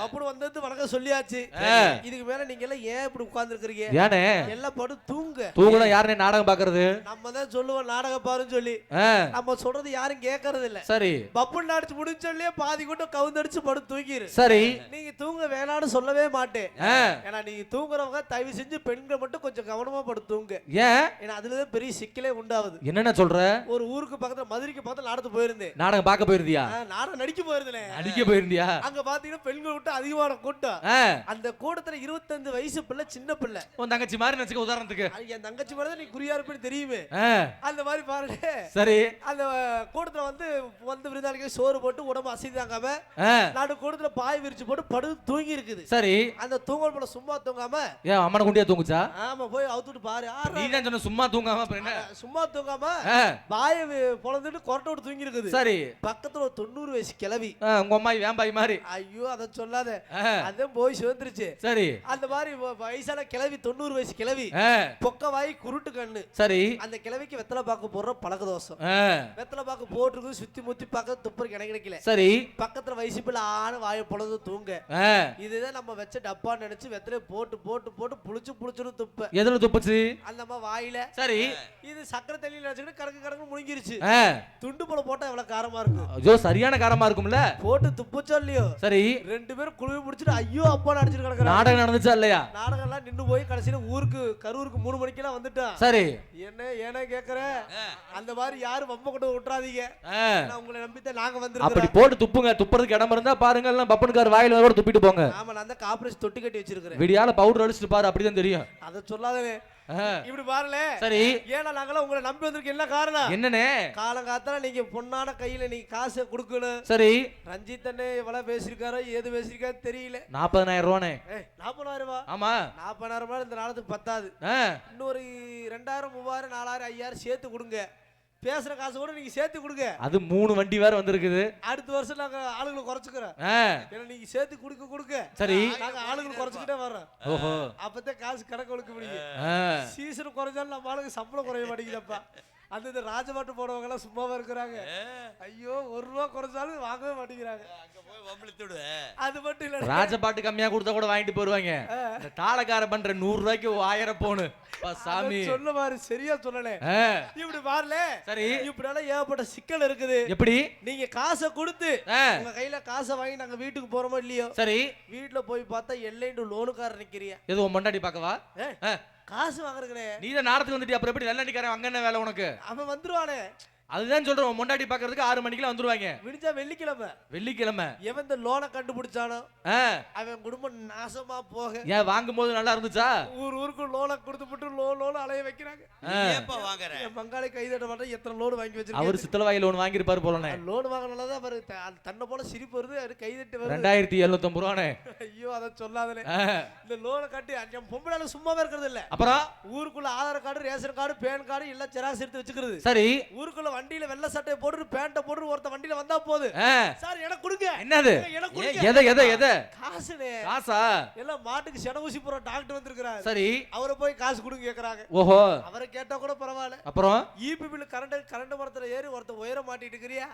பப்புனு வந்தது வணக்கம் சொல்லியாச்சு. இதுக்கு மேல நீங்க எல்லாம் ஏன் இப்படி உட்கார்ந்து இருக்கீங்க? ஏனே எல்லாம் படு தூங்குனா யாருனே நாடகம் பாக்குறது? நம்ம தான் சொல்லுவோம் நாடகம் பாருன்னு சொல்லி. நம்ம சொல்றது யாரும் கேட்கறது இல்ல. சரி பப்புனு அடிச்சு முடிஞ்சொல்லியே பாதி கூட்டம் கவுந்தடிச்சு படு தூங்கிரு. சரி நீங்க தூங்க வேணான்னு சொல்லவே மாட்டேன். ஏன்னா நீங்க தூங்குறவங்க தயவு செஞ்சு பெண்கள் மட்டும் கொஞ்சம் கவனமா படு தூங்க. ஏன்? ஏன்னா அதுலதான் பெரிய சிக்கலே உண்டாகுது. என்னென்ன சொல்ற? ஒரு ஊருக்கு பக்கத்துல மதுரைக்கு பக்கத்துல நாடகத்துக்கு போயிருந்தேன். நாடகம் பார்க்க போயிருந்தியா? நாடகம் நடிக்க போயிருந்தேன். நடிக்க போயிருந்தியா? அங்க பாத்தீங்கன்னா பெண்கள் விட்டு அதிகமான கூட்டம். அந்த கூட்டத்துல 25 வயசு பிள்ளை, சின்ன பிள்ளை. உன் தங்கச்சி மாதிரி நினைச்சுக்க உதாரணத்துக்கு. என் தங்கச்சி மாதிரி தான் நீ குறியா இருப்பேன்னு தெரியுமே. அந்த மாதிரி பாருங்க. சரி அந்த கூட்டத்துல வந்து விருந்தாளிக்கு சோறு போட்டு உடம்பு அசைதாங்காம நாடு கூட்டத்துல பாய் விரிச்சு போட்டு படு தூங்கி இருக்குது. சரி அந்த தூங்கல் போல சும்மா தூங்காம ஏன் அம்மனை குண்டியா தூங்குச்சா? ஆமா போய் அவுத்துட்டு பாரு. நீ தான் சொன்ன சும்மா தூங்காம அப்புறம் என்ன? சும்மா தூங்காம பாய பொளந்துட்டு கொரட்டை விட்டு தூங்கி இருக்குது. சரி பக்கத்துல ஒரு 90 வயசு கிழவி, உங்க அம்மாயி வேம்பாய் மாதிரி. ஐயோ அத சொல்லாத, அதான் போய் சேர்ந்துருச்சு. சரி அந்த மாதிரி வயசான கிழவி, 90 வயசு கிழவி, பொக்க வாய் குருட்டு கண்ணு. சரி அந்த கிழவிக்கு வெத்தலை பாக்கு போடுற பழக்க தோஷம். வெத்தலை பாக்கு போட்டுருக்கு, சுத்தி முத்தி பார்க்க துப்புற கிடைக்கல. சரி பக்கத்துல வயசு பிள்ளை ஆன வாயை பொழுது தூங்க. இதுதான் நம்ம வச்ச டப்பா நினைச்சு வெத்தலை போட்டு போட்டு போட்டு புளிச்சுன்னு துப்ப. எதுல துப்புச்சு? அந்த அம்மா வாயில. சரி இது சக்கரை தண்ணியில நினைச்சுக்கிட்டு கறக்கு கறக்கு முழுங்கிருச்சு. துண்டு போல போட்டா எவ்வளவு காரமா இருக்கும்? ஐயோ சரியான காரமா இருக்கும்ல. போட்டு துப்புச்சோ இல்லையோ? சரி 2 பேரும் குழுவி முடிச்சிட்டு ஐயோ அப்பா அடிச்சிட்டு கிடக்குறாங்க. நாடகம் நடந்துச்சா இல்லையா? நாடகம் எல்லாம் நின்னு போய் கடைசியில கரூருக்கு 3 மணிக்கெல்லாம் வந்துட்டான். சரி என்ன கேக்குற? அந்த மாதிரி யாரும் வம்ப கொண்டு விட்டுறாதீங்க. நான் உங்களை நம்பித்தான் நாங்க வந்திருக்கோம். அப்படி போட்டு துப்புங்க. துப்புறதுக்கு இடம் இருந்தா பாருங்க, எல்லாம் பப்பனுக்கார் வாயில கூட துப்பிட்டு போங்க. ஆமா நான் தான் காப்ரேஸ் தொட்டி கட்டி வச்சிருக்கேன். விடியால பவுடர் அடிச்சிட்டு பாரு, அப்படிதான் தெரியும். அத சொல்லாதே. இப்படி பாருல. சரி ஏன்னா நாங்கள உங்களை நம்பி வந்திருக்க என்ன காரணம்? என்னனே? காலங்காத்தால நீங்க பொண்ணான கையில நீங்க காசை கொடுக்கணும். சரி ரஞ்சித் அண்ணே எவ்வளவு பேசிருக்காரோ ஏது பேசிருக்காரு தெரியல. 40,000 ரூபானே. 40,000 ரூபாய்? ஆமா 40,000 ரூபாய் இந்த நாளுக்கு பத்தாது. இன்னொரு 2000 3000 4000 5000 சேர்த்து கொடுங்க. பேசுற காசு கூட நீங்க சேர்த்து கொடுங்க. அது 3 வண்டி வேற வந்திருக்குது. அடுத்த வருஷம் நாங்க ஆளுகளை குறைச்சுக்கிறோம். ஏன்னா நீங்க சேர்த்து கொடுக்க சரி நாங்க ஆளுகளை குறைச்சுக்கிட்டே வர்றோம். ஓஹோ அப்பதான் காசு கணக்கு கொடுக்க முடியும். சீசன் குறைஞ்சாலும் நம்ம ஆளுக்கு சம்பளம் குறைய மாட்டேங்குதப்பா. அந்த ராஜபாட்டு போடுறவங்க எல்லாம் சும்மாவா இருக்கிறாங்க. ஐயோ 1 ரூபா குறைச்சாலும் வாங்கவே மாட்டேங்கிறாங்க. அது மட்டும் இல்ல, ராஜபாட்டு கம்மியா கொடுத்தா கூட வாங்கிட்டு போயிருவாங்க. இந்த தாளக்கார பண்ற 100 ரூபாய்க்கு 1000 போனு சாமி சொல்ல மாதிரி சரியா சொல்லல. இப்படி பாருல. சரி இப்படினால ஏகப்பட்ட சிக்கல் இருக்குது. எப்படி? நீங்க காசை கொடுத்து உங்க கையில காசை வாங்கி நாங்க வீட்டுக்கு போறோமோ இல்லையோ, சரி வீட்டுல போய் பார்த்தா எல்லைண்டு லோனுக்கார நிக்கிறியா? ஏதோ மண்டாடி பாக்கவா? காசு வாங்குறே. நீ தான் நாடத்துக்கு வந்துட்டு அப்புறம் எப்படி வெள்ளண்டிக்காரன் அங்க என்ன வேலை உனக்கு? அவன் வந்துருவானே. அதுதான் சொல்றோம், மொண்டாட்டி பாக்குறதுக்கு 6 மணிக்கெல்லாம் வந்துருவாங்க. விடிஞ்சா வெள்ளிக்கிழமை எவன் இந்த லோனை கண்டுபிடிச்சானோ அவன் குடும்பம் நாசமா போக. ஏன் வாங்கும்போது நல்லா இருந்துச்சா? ஊருக்கு லோனை கொடுத்துட்டு லோன் அலைய வைக்கிறாங்க. ஏப்பா வாங்குற? என் பங்காளி கைதட்ட மாட்டேன். எத்தனை லோன் வாங்கி வச்சிருக்காரு? அவர் சித்தலவாய் லோன் வாங்கிருப்பாரு போலனே. லோன் வாங்கினாலதான் அவரு தன்னை போல சிரிப்பு வருது. அவரு கைதட்டு வருது. 2750 ரூபானே. ஐயோ அத சொல்லாதே. இந்த லோனை கட்டி அஞ்சம் பொம்பளால சும்மாவே இருக்கிறது இல்ல. அப்புறம் ஊருக்குள்ள Aadhaar card, ration card, pan card எல்லாம் ஜெராக்ஸ் எடுத்து வச்சுக்கிறது. சரி ஊருக்குள்ள வண்டியில வெள்ளை சட்டையை போட்டு பேண்ட போட்டு ஒருத்த வண்டியில வந்தா போகுது. சார் எனக்கு கொடுங்க. என்னது? எதை காசுனே. காசா? எல்லாம் மாட்டுக்கு செட ஊசி போற டாக்டர் வந்திருக்காரு. சரி அவரை போய் காசு கொடுங்க கேக்குறாங்க. ஓஹோ அவரை கேட்டா கூட பரவாயில்ல. அப்புறம் ஈபி பில் கரண்ட் மரத்துல ஏறி ஒருத்த உயர மாட்டிட்டு இருக்கிறியா?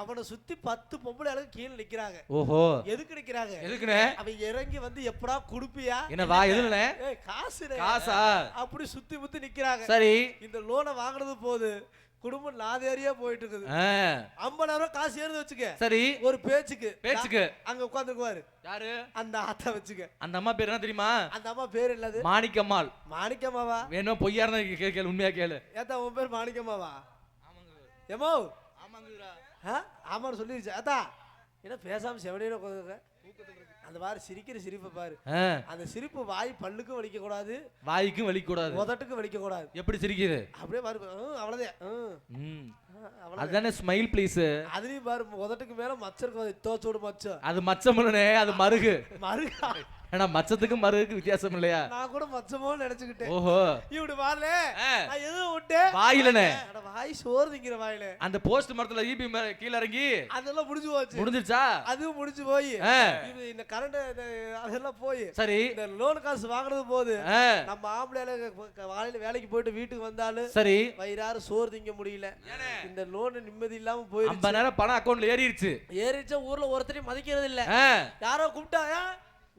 அவனை சுத்தி 10 பொம்பளை அளவுக்கு கீழே நிக்கிறாங்க. ஓஹோ எதுக்கு நிக்கிறாங்க? எதுக்குனே? அவன் இறங்கி வந்து எப்படா குடுப்பியா? என்ன வா எதுனே? காசுனே. காசா? அப்படி சுத்தி முத்தி நிக்கிறாங்க. சரி இந்த லோனை வாங்குறது போது குடும்பம் நாதேரியா போயிட்டு இருக்குது. 50,000 ரூபாய் காசு ஏறுது வச்சுக்க. சரி ஒரு பேச்சுக்கு அங்க உட்கார்ந்துக்குவாரு. யாரு? அந்த ஆத்தா வச்சுக்க. அந்த அம்மா பேர் என்ன தெரியுமா? அந்த அம்மா பேர் என்னது? மாணிக்கம்மாள். மாணிக்கம்மாவா? வேணும் பொய்யா இருந்தா கேளு, உண்மையா கேளு. ஏத்தா உன் பேர் மாணிக்கம்மாவா? ஆமாங்க. ஏமோ ஆமாங்கடா. ஆமான்னு சொல்லிருச்சு. அத்தா என்ன பேசாம செவடியில உட்கார்ந்துக்க. அந்த மாதிரி சிரிக்கிற சிரிப்பை பாரு. அந்த சிரிப்பு வாய் பல்லுக்கும் வலிக்க கூடாது, வாய்க்கும் வலிக்க கூடாது, உதட்டுக்கும் வலிக்க கூடாது. எப்படி சிரிக்குது? அப்படியே பாரு. அவ்வளவுதான். அதுதானே ஸ்மைல் ப்ளீஸ். அதுலயும் பாரு உதட்டுக்கு மேல மச்சம் இருக்கு. தோச்சோடு மச்சம். அது மச்சம் இல்லனே, அது மருகு. ஆனா மச்சத்துக்கும் மருதுக்கு வித்தியாசம் இல்லையா? நான் கூட மச்சமோ நினைச்சுக்கிட்டேன். ஓஹோ இப்படி பாருல நான் எதுவும் விட்டேன் வாயிலனே வாய் சோறு திங்கிற வாயில அந்த போஸ்ட் மரத்துல ஈபி கீழ இறங்கி அதெல்லாம் முடிஞ்சு போச்சு. முடிஞ்சிருச்சா? அதுவும் முடிஞ்சு போய் இந்த கரண்ட் அதெல்லாம் போய் சரி இந்த லோன் காசு வாங்குறது போது நம்ம ஆம்பளையால வாயில வேலைக்கு போயிட்டு வீட்டுக்கு வந்தாலும் சரி வயிறாறு சோறு திங்க முடியல. இந்த லோன் நிம்மதி இல்லாம போயிடுச்சு. 50,000 பணம் அக்கவுண்ட்ல ஏறிடுச்சு. ஊர்ல ஒருத்தரையும் மதிக்கிறது இல்ல. யாரோ கூப்பிட்டாயா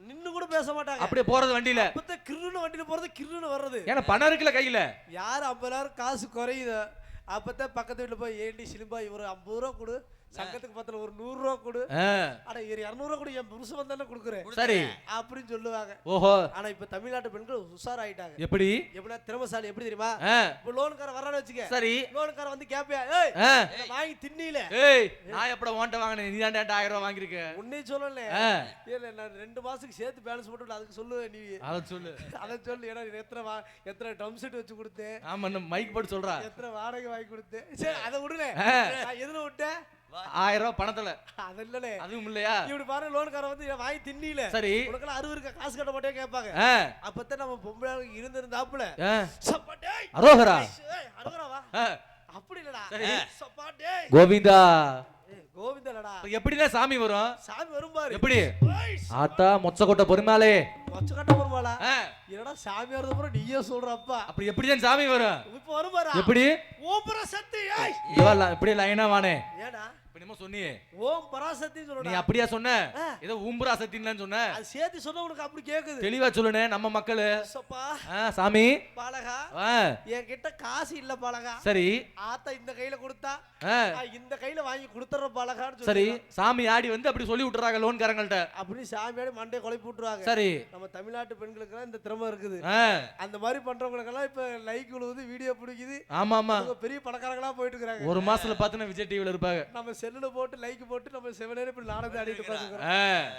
நின்னு கூட பேச மாட்டாங்க. அப்படியே போறது வண்டியில அப்பதான் கிருன்னு வண்டியில போறது கிருன்னு வர்றது. ஏன்னா பணம் இருக்குல்ல கையில. யார் 50,000 காசு குறையுது அப்பதான் பக்கத்து வீட்டுல போய் ஏண்டி சிலிம்பா இவரு 50 ரூபா கொடு, சங்கத்துக்கு பத்திர ஒரு 100 ரூபா கொடு, ஆனா 200 ரூபா கொடு, என் புருஷன் வந்தானே கொடுக்குறேன் சரி அப்படின்னு சொல்லுவாங்க. ஓஹோ ஆனா இப்ப தமிழ்நாட்டு பெண்கள் உஷார் ஆயிட்டாங்க. எப்படி எப்படின்னா திறமசாலி எப்படி தெரியுமா? இப்ப லோனுக்கார வர்றான்னு வச்சுக்க. சரி லோனுக்கார வந்து கேப்பியா வாங்கி தின்னில நான் எப்பட ஓட்ட வாங்கினேன் நீ தான் 1000 ரூபாய் வாங்கிருக்க உன்னே சொல்லல. இல்ல நான் 2 மாசத்துக்கு சேர்த்து பேலன்ஸ் போட்டு அதுக்கு சொல்லுவேன். நீ அத சொல்லு அத சொல்லு. ஏன்னா எத்தனை ட்ரம் செட் வச்சு கொடுத்தேன். ஆமா மைக் போட்டு சொல்றா. எத்தனை வாடகை வாங்கி கொடுத்தேன். சரி அத விடுல. நான் எதுல விட்டேன்? 1000 ரூபாய் பணத்துல. அது இல்லனே அதுவும் இல்லையா? இப்படி பாரு லோன்கார வந்து வாங்கி தின்னில. சரி உனக்கு 60 இருக்க காசு கட்ட மாட்டே கேட்பாங்க. அப்பதான் நம்ம பொம்பளை இருந்திருந்தாப்புல சப்பாடே அரோகரா அரோகராவா அப்படி இல்லடா சப்பாடே கோவிந்தா கோவிந்தலடா. எப்படிடா சாமி வரும்? சாமி வரும் பாரு. எப்படி? ஆத்தா மொச்சக்கொட்டை பெருமாளே. மொச்சக்கொட்டை பெருமாளா? என்னடா சாமி வரது அப்புறம் நீயே சொல்றப்பா. அப்படி எப்படி தான் சாமி வரும்? இப்ப வரும் பாரு. எப்படி? ஓம் பராசக்தி. இப்படி லைனா வானே. ஏடா என்னமோ சொன்னியே ஓம் பராசக்தி சொல்றடா. நீ அப்படியே சொன்ன? ஏதோ ஊம்பராசக்தின்னு சொன்ன. அது சேர்த்து சொன்னா உனக்கு அப்படி கேக்குது. தெளிவா சொல்லுனே நம்ம மக்கள். சப்பா சாமி பாலகா என்கிட்ட காசு இல்ல பாலகா. சரி ஆத்தா இந்த கையில கொடுத்தா இந்த கையில வாங்கி கொடுத்துற பாலகான்னு சொல்லி. சரி சாமி ஆடி வந்து அப்படி சொல்லி விட்டுறாங்க லோன்காரங்கள்ட்ட. அப்படி சாமி ஆடி மண்டே குழப்பி விட்டுருவாங்க. சரி நம்ம தமிழ்நாட்டு பெண்களுக்கு இந்த திறமை இருக்குது. அந்த மாதிரி பண்றவங்களுக்கு எல்லாம் இப்ப லைக் விழுவுது, வீடியோ பிடிக்குது. ஆமா ஆமா பெரிய பணக்காரங்களா போயிட்டு இருக்காங்க. ஒரு மாசத்துல பாத்தீங்கன்னா விஜய் டிவில இருப்பாங்க. நம்ம செல்லுல போட்டு லைக் போட்டு நம்ம செவனேற இப்படி நாடகத்தை ஆடிட்டு இருக்காங்க.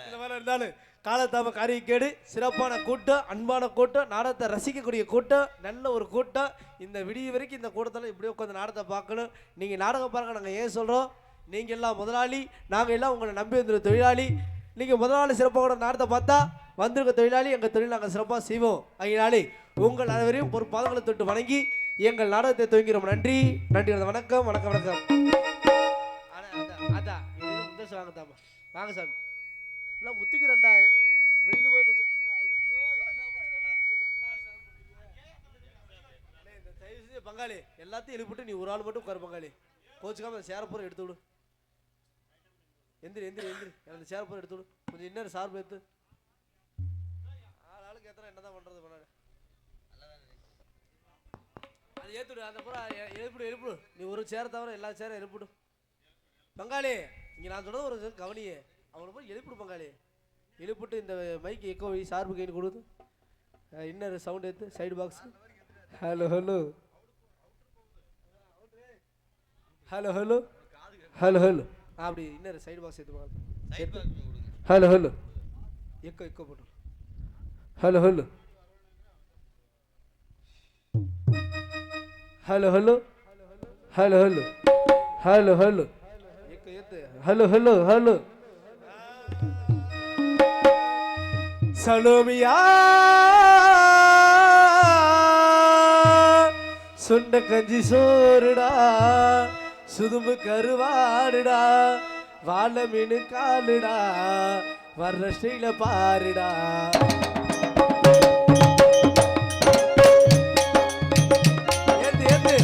இந்த மாதிரி இருந்தாலும் காலத்தாம காரியக்கேடு சிறப்பான கூட்டம், அன்பான கூட்டம், நாடகத்தை ரசிக்கக்கூடிய கூட்டம், நல்ல ஒரு கூட்டம். இந்த விடிய வரைக்கும் இந்த கூட்டத்தில் இப்படியே உட்காந்து நாடகத்தை பார்க்கணும். நீங்கள் நாடகம் பாருங்க. நாங்கள் ஏன் சொல்கிறோம்? நீங்கள் எல்லாம் முதலாளி, நாங்கள் எல்லாம் உங்களை நம்பி வந்துடும் தொழிலாளி. நீங்கள் முதலாளி சிறப்பாக நாடகத்தை பார்த்தா வந்திருக்க தொழிலாளி எங்கள் தொழில் நாங்கள் சிறப்பாக செய்வோம். அதனாலே உங்கள் அனைவரையும் ஒரு பாதங்களை தொட்டு வணங்கி எங்கள் நாடகத்தை துவங்கிறோம். நன்றி நன்றி. வணக்கம் வணக்கம் வணக்கம். அதான் உத்தேசம் வாங்க தாமா வாங்க சாமி. எல்லாம் முத்திக்கிறேன்டா வெளியில போய் கொஞ்சம். பங்காளி எல்லாத்தையும் எழுப்பிட்டு நீ ஒரு ஆள் மட்டும் உட்காரு பங்காளி. கோச்சுக்காம அந்த சேரப்பூரை எடுத்து விடு. எந்திரி எந்திரி எந்திரி. அந்த சேரப்பூரை எடுத்து விடு. கொஞ்சம் இன்னொரு சார்பு எடுத்து ஆளுக்கு எத்தனை என்னதான் பண்றது பண்ணாரு அது ஏத்துடு. அந்த பூரா எழுப்பிடு எழுப்பிடு. நீ ஒரு சேர தவிர எல்லா சேரும் எழுப்பிடு பங்காளி. இங்க நான் சொல்றது ஒரு கவனியே. அவனை போய் எழுப்பிடு பங்காளி. எழுப்பிட்டு இந்த மைக்கு எக்கோ வழி சார்பு கைன்னு கொடுத்து இன்னொரு சவுண்ட் எடுத்து side box. Hello hello hello hello hello hello அப்படி இன்னொரு சைடு பாக்ஸ் எடுத்து ஹலோ ஹலோ எக்கோ எக்கோ போட்டு hello hello hello hello hello hello hello hello echo ஏத்து ஹலோ ஹலோ ஹலோ சலோமியா சுண்ட கஞ்சி சோறுடா, சுதும்பு கருவாடுடா, வாழை மீன் காலுடா, வர்ற ஸ்டைல பாருடா. ஏத்து ஏத்து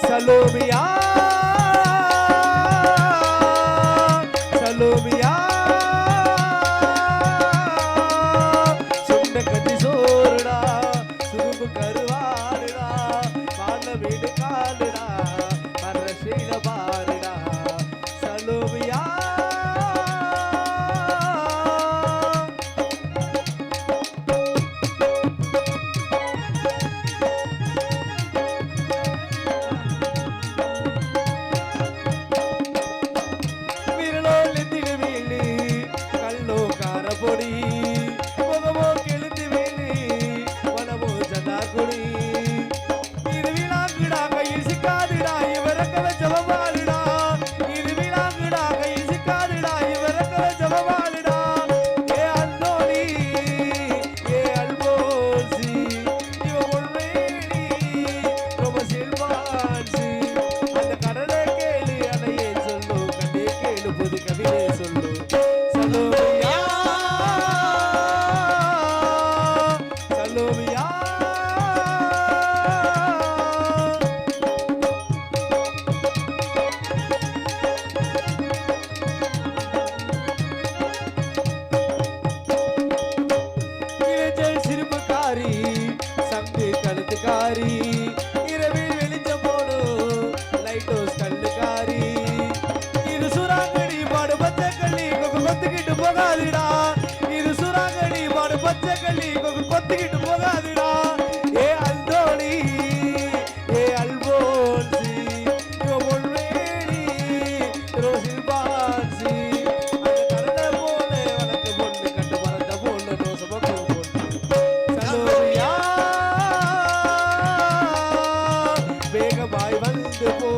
சலோமியா சலோமியா சுண்ட கஞ்சி சோறுடா, சுதும்பு கருவாடுடா, வாழை மீன் காலுடா, வர்ற ஸ்டைல பாருடா. சலோமியா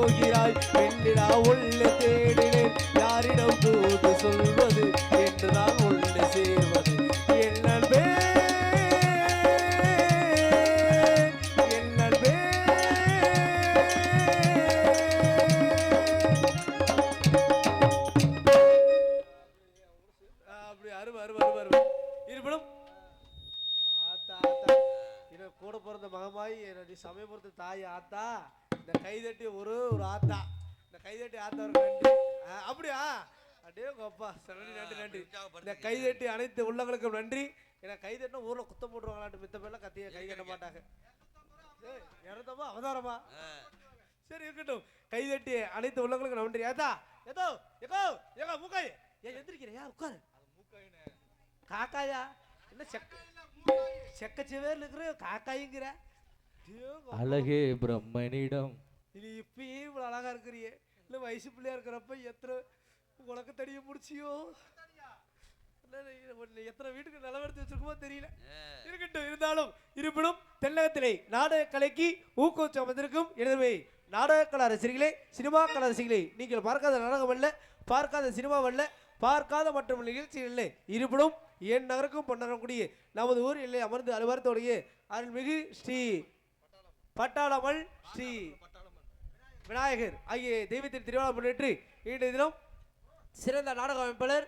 போகிறாய் வெண்ணிலா உள்ள தேடினேன் யாரிடம் தூது சொல்வது என்று நான் உள்ள சேர்வது என் நண்பே என் நண்பே அப்படி அருமை அருமை அருமை அருமை இருப்பினும் ஆத்தா ஆத்தா இவன் கூட பிறந்த மகமாயி என்னுடைய சமயபுரத்து தாய் ஆத்தா இந்த கைதட்டி ஒரு ஆத்தா இந்த கைதட்டி ஆத்தா ஒரு நன்றி அப்படியா அப்படியே அப்பா நன்றி நன்றி நன்றி இந்த கைதட்டி அனைத்து உள்ளங்களுக்கும் நன்றி ஏன்னா கைதட்டினா ஊர்ல குத்தம் போட்டுருவாங்களாட்டு மித்த பேர்லாம் கத்திய கை கட்ட மாட்டாங்க இறந்தமா அவதாரமா சரி இருக்கட்டும் கைதட்டி அனைத்து உள்ளங்களுக்கும் நன்றி ஏதா ஏதோ ஏகோ ஏகோ மூக்காய் ஏன் எந்திரிக்கிறியா உட்காரு காக்காயா என்ன செக்கச்சவேர்ல இருக்கிற காக்காய்ங்கிற அழகே பிரம்மனிடம் நீ இப்பயே இவ்வளவு அழகா இருக்கிறியே இல்ல வயசு பிள்ளையா இருக்கிறப்ப எத்தனை உனக்கு தடிய முடிச்சியோ எத்தனை வீட்டுக்கு நிலவரத்து வச்சிருக்குமோ தெரியல இருக்கட்டும் இருந்தாலும் இருப்பினும் தென்னகத்திலே நாடக கலைக்கு ஊக்குவிச்சு அமைந்திருக்கும் எனவே நாடக கலை ரசிகர்களே சினிமா கலை ரசிகர்களே நீங்கள் பார்க்காத நாடகம் அல்ல பார்க்காத சினிமா அல்ல பார்க்காத மற்றும் நிகழ்ச்சிகள் இல்லை இருப்பினும் என் நகருக்கும் பொன்னரக்கூடிய நமது ஊர் இல்லை அமர்ந்து அலுவலகத்தோடைய அருள்மிகு ஸ்ரீ பட்டாளமல் ஸ்ரீ விநாயகர் ஆகிய தெய்வத்தின் திருவிழா முன்னிட்டு இன்றைய தினம் சிறந்த நாடக அமைப்பாளர்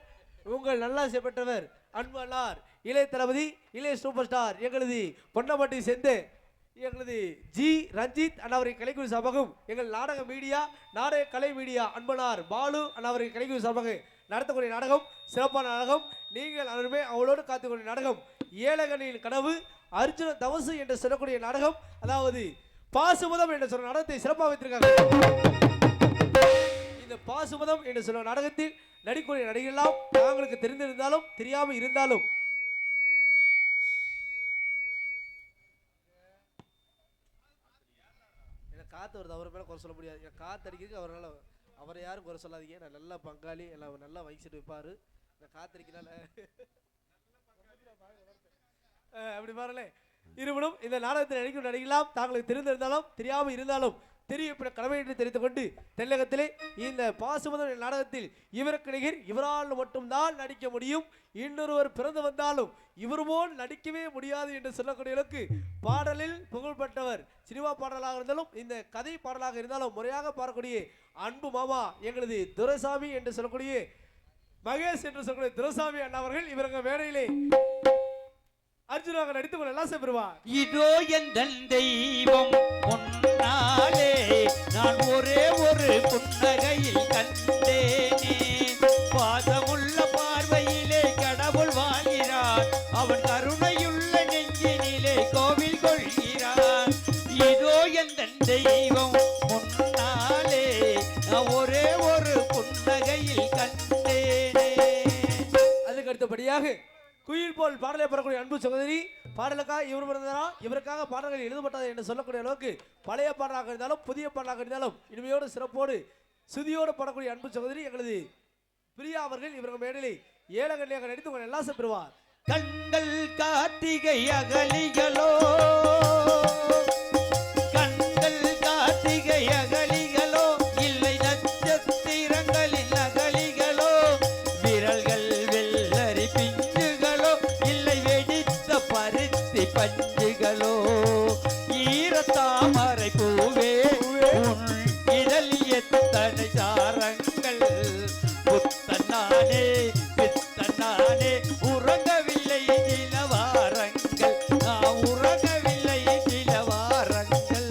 உங்கள் நல்லாசை பெற்றவர் அன்பனார் இளைய தளபதி இளைய சூப்பர் ஸ்டார் எங்களது பொன்னமட்டி செந்து எங்களது ஜி ரஞ்சித் அண்ணாவரை கலைக்குழு சார்பாகவும் எங்கள் நாடக மீடியா நாடக கலை மீடியா அன்பனார் பாலு அண்ணாவரை கலைக்குழு சார்பாக நடத்தக்கூடிய நாடகம் சிறப்பான நாடகம் நீங்கள் அனைவருமே அவளோடு காத்துக்கூடிய நாடகம் ஏழகனின் கனவு அர்ஜுன தவசு என்று சொல்லக்கூடிய நாடகம் அதாவது பாசுபதம் என்று சொல்ற நாடகத்தை சிறப்பாக வைத்திருக்காங்க இந்த பாசுபதம் என்று சொல்ற நாடகத்தில் நடிக்கூடிய நடிகெல்லாம் தாங்களுக்கு தெரிந்திருந்தாலும் தெரியாமல் இருந்தாலும் காத்து வருது அவரை மேல குறை சொல்ல முடியாது காத்து அடிக்கிறதுக்கு அவரால் அவரை யாரும் குறை சொல்லாதீங்க நான் நல்லா பங்காளி எல்லாம் நல்லா வயசுட்டு வைப்பாரு இந்த காத்தடிக்கனால அப்படி பாருங்களே இருவனும் இந்த நாடகத்தில் நடிக்கும் நடிகலாம் தாங்களுக்கு தெரிந்திருந்தாலும் தெரியாமல் இருந்தாலும் தெரிய கடமை என்று தெரிந்து கொண்டு தென்னகத்திலே இந்த பாசுபதம் நாடகத்தில் இவருக்கு நிகர் இவரால் மட்டும்தான் நடிக்க முடியும் இன்னொருவர் பிறந்து வந்தாலும் இவர் போல் நடிக்கவே முடியாது என்று சொல்லக்கூடிய அளவுக்கு பாடலில் புகழ்பெற்றவர் சினிமா பாடலாக இருந்தாலும் இந்த கதை பாடலாக இருந்தாலும் முறையாக பாடக்கூடிய அன்பு மாமா எங்களது துரைசாமி என்று சொல்லக்கூடிய மகேஷ் என்று சொல்லக்கூடிய துரைசாமி அண்ணா அவர்கள் இவருங்க வேலையிலே அர்ஜுனாக நடித்து கொள்ள எல்லாம் பெறுவார் இதோ எந்த தெய்வம் முன்னாலே நான் ஒரே ஒரு புன்னகையில் கண்டேனே பாசமுள்ள பார்வையிலே கடவுள் வாழ்கிறார் அவன் கருணையுள்ள நெஞ்சினிலே கோவில் கொள்கிறார் இதோ எந்த தெய்வம் முன்னாலே நான் ஒரே ஒரு புன்னகையில் கண்டேனே. அதுக்கு அடுத்தபடியாக குயில் போல் பாடலை பெறக்கூடிய அன்பு சகோதரி பாடலுக்காக இவர் பிறந்தனா இவருக்காக பாடல்கள் எழுதப்பட்டது என்று சொல்லக்கூடிய அளவுக்கு பழைய பாடலாக இருந்தாலும் புதிய பாடலாக இருந்தாலும் இனிமையோடு சிறப்போடு சுதியோடு பாடக்கூடிய அன்பு சகோதரி எங்களது பிரியா அவர்கள் இவர்கள் மேடையிலே ஏழகண்ணியாக நடித்து உங்களை எல்லாம் பெறுவார். கண்கள் கார்த்திகை அகலிகளோ கண்கள் கார்த்திகை அகலிகளோ இல்லை நட்சத்திரங்களின் அகலிகளோ விரல்கள் வெள்ளரி பிஞ்சுகளோ இல்லை வெடித்த பருத்தி பஞ்சுகளோ ஈரத்தாமரை பூவே உன் இதழ் எத்தனை சாரங்கள் புத்தனானே பித்தனானே உறங்கவில்லை நிலவாரங்கள் நான் உறங்கவில்லை நிலவாரங்கள்.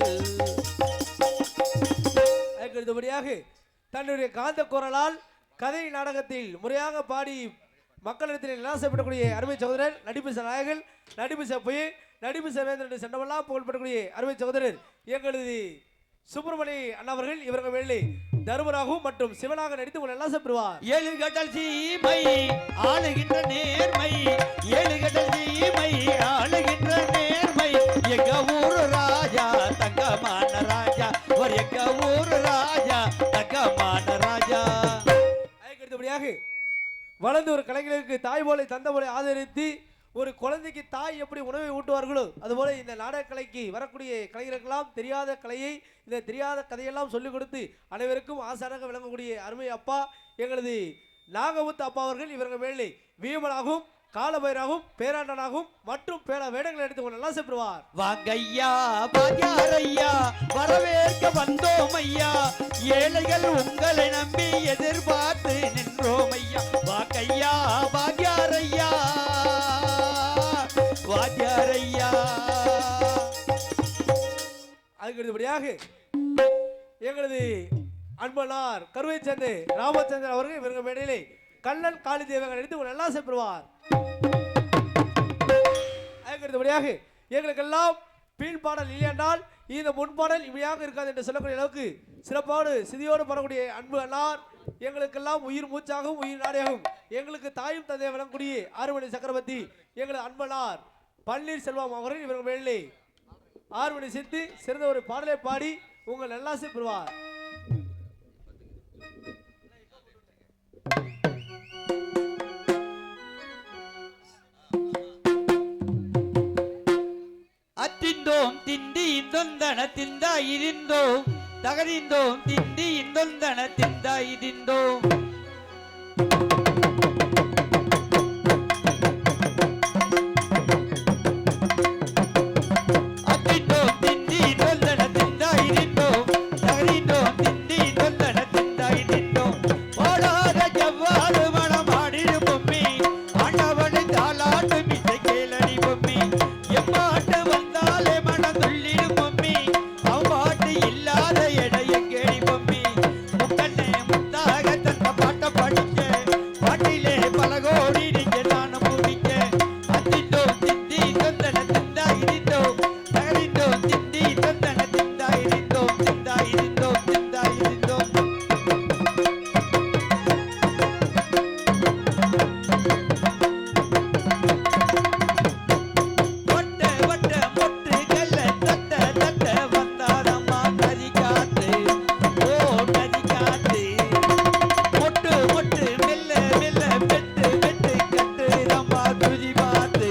அடுத்தபடியாக தன்னுடைய காந்த குரலால் கதை நாடகத்தில் முறையாக பாடி மக்களிடத்தில் நிராசைப்படக்கூடிய அருமை சகோதரர் நடிப்பு நாயகர்கள் நடிப்பு பொய் நடிப்பு சேவேந்திரன் சென்றவெல்லாம் புகழ்படக்கூடிய அருமை சகோதரர் எங்களது சுப்பிரமணி அண்ணாவர்கள் இவர்கள் வேலை தர்மராகவும் மற்றும் சிவனாக நடித்து உங்களை எல்லாம் பெறுவார். ஏழு கடல் சீமை ஆளுகின்ற நேர்மை ஏழு கடல் சீமை ஆளுகின்ற நேர்மை எங்க ஊரு ராஜா தங்கமான ராஜா ஒரு எங்க ஊரு ராஜா தங்கமான ராஜா. அதுக்கு அடுத்தபடியாக வளர்ந்து ஒரு கலைஞருக்கு தாய் போலை தந்த போலை ஆதரித்து ஒரு குழந்தைக்கு தாய் எப்படி உணவை ஊட்டுவார்களோ அதுபோல இந்த நாடக கலைக்கு வரக்கூடிய கலைஞர்களெல்லாம் தெரியாத கலையை இந்த தெரியாத கதையெல்லாம் சொல்லிக் கொடுத்து அனைவருக்கும் ஆசானாக விளங்கக்கூடிய அருமை அப்பா எங்களது நாகமுத்து அப்பா அவர்கள் இவர்கள் மேலே வீமனாகவும் காலபைராகவும் பேராண்டனாகவும் மற்றும் பேர வேடங்களை எடுத்துக்கொண்டு நல்லா செல்வார். வாங்கய்யா பாஜாரையா வரவேற்க வந்தோம் ஐயா, ஏழைகள் உங்களை நம்பி எதிர்பார்த்து நின்றோம் ஐயா. வாங்கய்யா பாஜாரையா வாஜாரையா. அதுக்கு அடுத்தபடியாக எங்களது அன்பனார் கருவை சேர்ந்து ராமச்சந்திரன் அவர்கள் இவர்கள் மேடையிலே கண்ணன் காளி தேவங்கள் எடுத்து நல்லா செல்வார். அதுக்கடுத்தபடியாக எங்களுக்கெல்லாம் பீழ் பாடல் இல்லை என்றால் இந்த முன்பாடல் இப்படியாக இருக்காது என்று சொல்லக்கூடிய அளவுக்கு சிறப்பாடு சிதியோடு பாடக்கூடிய அன்பு அண்ணார் எங்களுக்கெல்லாம் உயிர் மூச்சாகவும் உயிர் நாடியாகவும் எங்களுக்கு தாயும் தந்தையை வழங்கக்கூடிய ஆறுமணி சக்கரவர்த்தி எங்களது அன்பனார் பன்னீர்செல்வம் அவர்கள் இவர்கள் மேலே ஆறுமணி சேர்த்து சிறந்த ஒரு பாடலை பாடி உங்கள் நல்லாசை பெறுவார். அத்திந்தோம் திண்டி இந்தொந்தன திந்தா இருந்தோம் தகரிந்தோம் திண்டி இந்தொந்தன திந்தா இருந்தோம். அத்திந்தோம் திண்டி இந்தொந்தன திந்தா இருந்தோம் தகரிந்தோம் திண்டி இந்தொந்தன திந்தா இருந்தோம். போடாத ஜவ்வாறு மனமாடிடு பொம்மி ஆண்டவனு தாளாட்டு மிசை கேளடி பொம்மி. எம்மாட்டு வந்தாலே மனதுள்ளிடு பொம்மி, அவ்வாட்டு இல்லாத எடைய கேடி பொம்மி. முக்கண்ணே முத்தாக தந்த பாட்ட படிக்க பாட்டிலே பல கோடி நீங்க நானும் முடிக்க. அத்திண்டோம் திண்டி தொந்தன திந்தா இருந்தோம் தகரிந்தோம் திண்டி தொந்தன திந்தா இருந்தோம் திந்தா இருந்தோம் திந்தா இருந்தோம். வட்ட வட்ட மொட்டு கல்ல தட்ட தட்ட வந்தாரம்மா நதி காத்து. ஓ நதி காத்து மொட்டு மொட்டு மெல்ல மெல்ல வெட்டு வெட்டு கட்டுரம்மா துதி பார்த்து.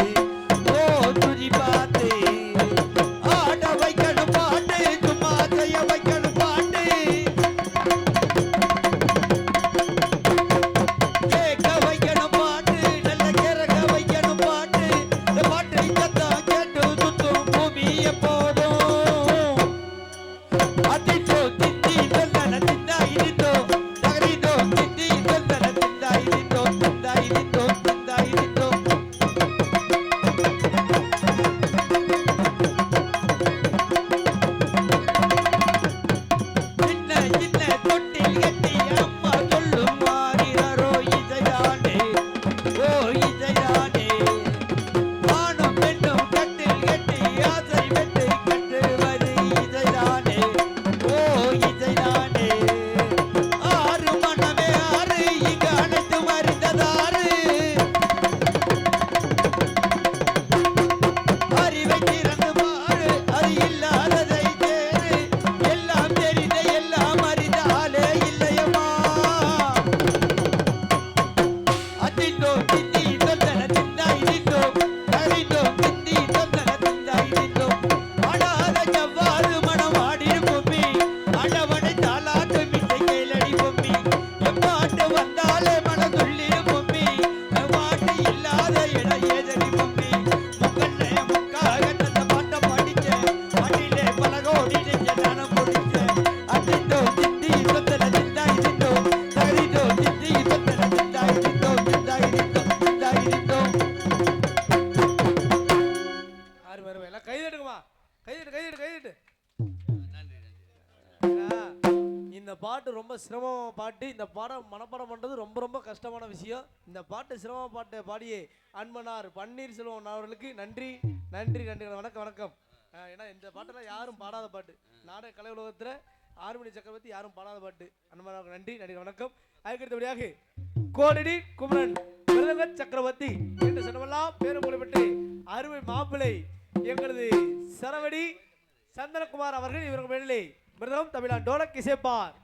ஓ துதி பார்த்து ஆட வைக்கணும் பாட்டு சும்மா செய்ய வைக்கணும் பாட்டு. கேட்க வைக்கணும் பாட்டு நல்ல கிறக வைக்கணும் பாட்டு. இந்த பாட்டு இங்கத்தான் கேட்டு சுத்தும் பூமி எப்போதும். அதிண்டோ திண்டி தொந்தன திந்தா இருந்தோ தகரிந்தோ திண்டி தொந்தன திந்தா இருந்தோ திந்தா இருந்தோ திந்தா இருந்தோ. சின்ன சின்ன தொட்டில் கட்டி அம்மா சொல்லும் மாறினாரோ இசையானே. ஓ இசையானே ஆணும் பெண்ணும் கட்டில் கட்டி ஆசை வெட்டு கட்டுவது இசைதானே. ஓ இசைதானே ஆறு மனமே ஆறு இங்கு அனைத்து மறிந்ததாறு. அறிவை திறந்து பாரு அது இல்லாததை தேறு. எல்லாம் தெரிந்த எல்லாம் அறிந்தாலே இல்லையம்மா. அதிண்டோ திண்டி தொந்தன திந்தா இருந்தோ தகரிந்தோ திண்டி தொந்தன திந்தா இருந்தோ. ஆடாத ஜவ்வாறு மனமாடிடு பொம்மி ஆண்டவனை தாளாட்டு மிசை கேளடி பொம்மி. எப்பாட்டு வந்தாலே மனதுள்ளிடு பொம்மி, எவ்வாட்டு இல்லாத இட ஏதடி பொம்மி. முக்கண்ணே முக்காக தந்த பாட்ட படிக்க பாட்டிலே பல கோடி நெஞ்ச நானும் முடிக்க. அதிண்டோ திண்டி தொந்தன திந்தா இருந்தோ தகரிந்தோ திண்டி தொந்தன திந்தா இருந்தோ திந்தா இருந்தோ திந்தா இருந்தோ. ஆறு பேரும் எல்லாம் கைதட்டுக்குமா, கைதட்டு கைதட்டு கைதட்டு. இந்த பாட்டு ரொம்ப சிரமமான பாட்டு. இந்த பாடம் மனப்பாடம் பண்றது ரொம்ப ரொம்ப கஷ்டமான விஷயம். இந்த பாட்டு சிரம பாட்டை பாடியே அன்பனார் பன்னீர்செல்வம் அவர்களுக்கு நன்றி நன்றி நன்றி. வணக்கம் வணக்கம். ஏன்னா இந்த பாட்டெல்லாம் யாரும் பாடாத பாட்டு. நாடக கலை உலகத்துல ஆறுமணி சக்கரவர்த்தி யாரும் பாடாத பாட்டு. அன்பனாருக்கு நன்றி நன்றி வணக்கம். அதுக்கடுத்தபடியாக கோடடி குமரன் மிருதங்க சக்கரவர்த்தி என்று சொன்னவெல்லாம் பேரும் புகழ்பெற்று அருமை மாப்பிள்ளை எங்களது சரவடி சந்தனகுமார் அவர்கள் இவர்கள் மேலே மிருதம் தமிழா டோலக் இசைப்பார்.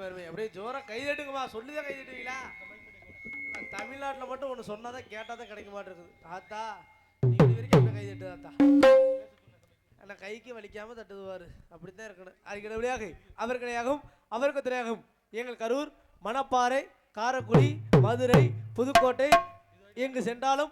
அருமை. அப்படியே ஜோரா கை தட்டுங்கம்மா. சொல்லிதான் கை தட்டுவீங்களா? தமிழ்நாட்டுல மட்டும் ஒண்ணு சொன்னாதான் கேட்டாதான் கிடைக்க மாட்டேங்குது. ஆத்தா நீ இது வரைக்கும் அப்படியே கை தட்டு ஆத்தா. ஆனா கைக்கு வலிக்காம தட்டுவாரு. அப்படித்தான் இருக்கணும். அதுக்கிடையாக அவர்களையாகவும் அவருக்கு துணையாகவும் எங்கள் கரூர், மணப்பாறை, காரைக்குடி, மதுரை, புதுக்கோட்டை எங்கு சென்றாலும்